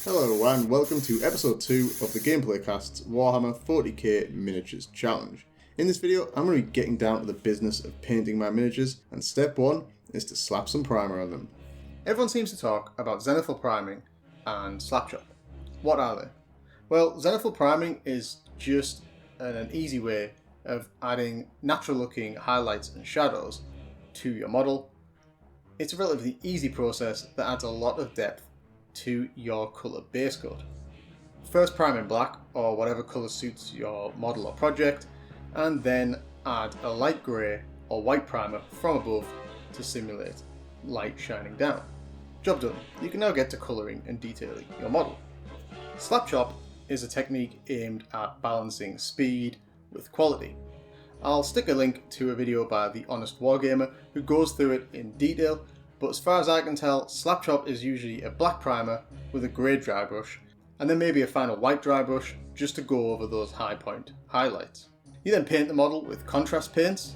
Hello and welcome to episode 2 of the Gameplay Cast's Warhammer 40k Miniatures Challenge. In this video, I'm going to be getting down to the business of painting my miniatures, and step 1 is to slap some primer on them. Everyone seems to talk about zenithal priming and slapchop. What are they? Well, zenithal priming is just an easy way of adding natural looking highlights and shadows to your model. It's a relatively easy process that adds a lot of depth to your colour base coat. First prime in black or whatever colour suits your model or project, and then add a light grey or white primer from above to simulate light shining down. Job done. You can now get to colouring and detailing your model. Slapchop is a technique aimed at balancing speed with quality. I'll stick a link to a video by The Honest Wargamer who goes through it in detail, but as far as I can tell, slapchop is usually a black primer with a grey dry brush, and then maybe a final white dry brush just to go over those high point highlights. You then paint the model with contrast paints,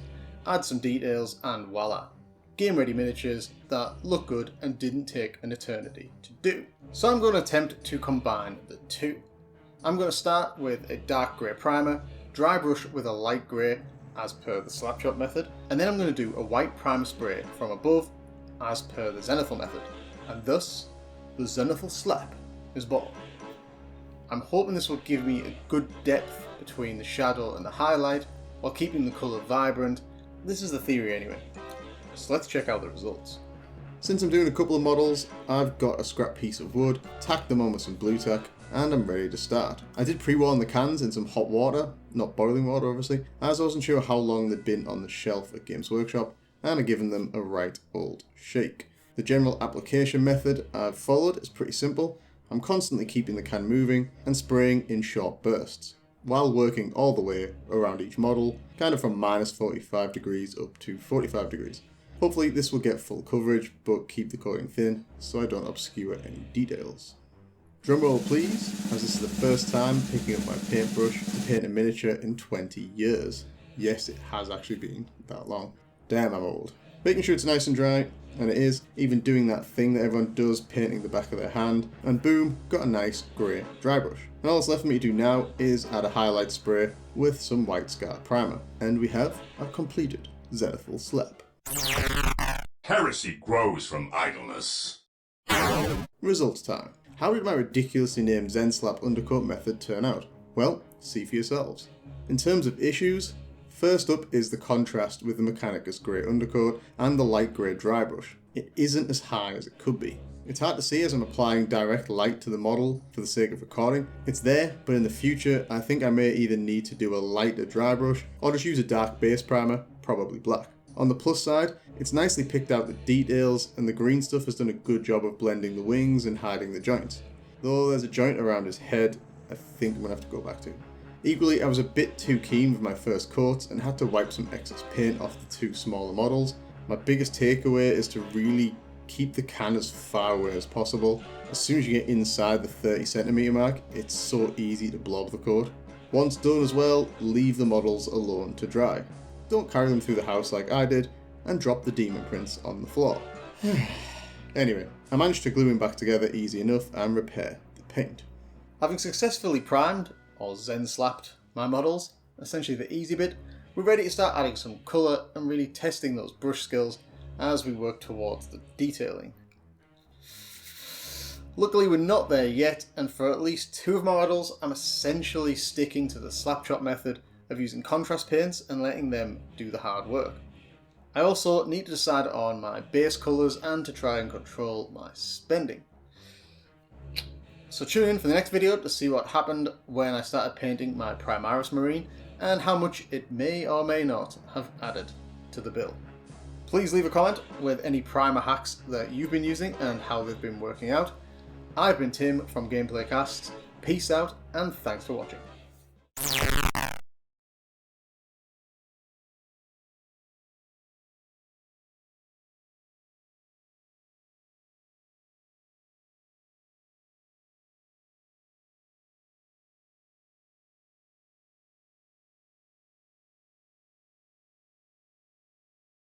add some details, and voila, game ready miniatures that look good and didn't take an eternity to do. So I'm going to attempt to combine the two. I'm going to start with a dark grey primer, dry brush with a light grey as per the slapchop method, and then I'm going to do a white primer spray from above as per the zenithal method, and thus the zenithal slap is born. I'm hoping this will give me a good depth between the shadow and the highlight while keeping the colour vibrant. This is the theory anyway, so let's check out the results. Since I'm doing a couple of models, I've got a scrap piece of wood, tacked them on with some blue tack, and I'm ready to start. I did pre-warm the cans in some hot water, not boiling water obviously, as I wasn't sure how long they'd been on the shelf at Games Workshop, and I've given them a right old shake. The general application method I've followed is pretty simple. I'm constantly keeping the can moving and spraying in short bursts, while working all the way around each model, kind of from minus 45 degrees up to 45 degrees. Hopefully this will get full coverage, but keep the coating thin so I don't obscure any details. Drumroll please, as this is the first time picking up my paintbrush to paint a miniature in 20 years. Yes, it has actually been that long. Damn, I'm old. Making sure it's nice and dry, and it is, even doing that thing that everyone does, painting the back of their hand, and boom, got a nice grey dry brush. And all that's left for me to do now is add a highlight spray with some white scar primer, and we have a completed zenithal slap. Heresy grows from idleness. Results time. How did my ridiculously named Zen Slap undercoat method turn out? Well, see for yourselves. In terms of issues, first up is the contrast with the Mechanicus grey undercoat and the light grey dry brush. It isn't as high as it could be. It's hard to see as I'm applying direct light to the model for the sake of recording. It's there, but in the future I think I may either need to do a lighter dry brush or just use a dark base primer, probably black. On the plus side, it's nicely picked out the details, and the green stuff has done a good job of blending the wings and hiding the joints. Though there's a joint around his head I think I'm going to have to go back to. Equally, I was a bit too keen with my first coats and had to wipe some excess paint off the two smaller models. My biggest takeaway is to really keep the can as far away as possible. As soon as you get inside the 30cm mark, it's so easy to blob the coat. Once done as well, leave the models alone to dry. Don't carry them through the house like I did, and drop the demon prints on the floor. Anyway, I managed to glue them back together easy enough and repair the paint. Having successfully primed, or Zen slapped, my models, essentially the easy bit, we're ready to start adding some colour and really testing those brush skills as we work towards the detailing. Luckily we're not there yet, and for at least two of my models I'm essentially sticking to the slapchop method of using contrast paints and letting them do the hard work. I also need to decide on my base colours and to try and control my spending. So tune in for the next video to see what happened when I started painting my Primaris Marine and how much it may or may not have added to the bill. Please leave a comment with any primer hacks that you've been using and how they've been working out. I've been Tim from Gameplay Casts. Peace out and thanks for watching.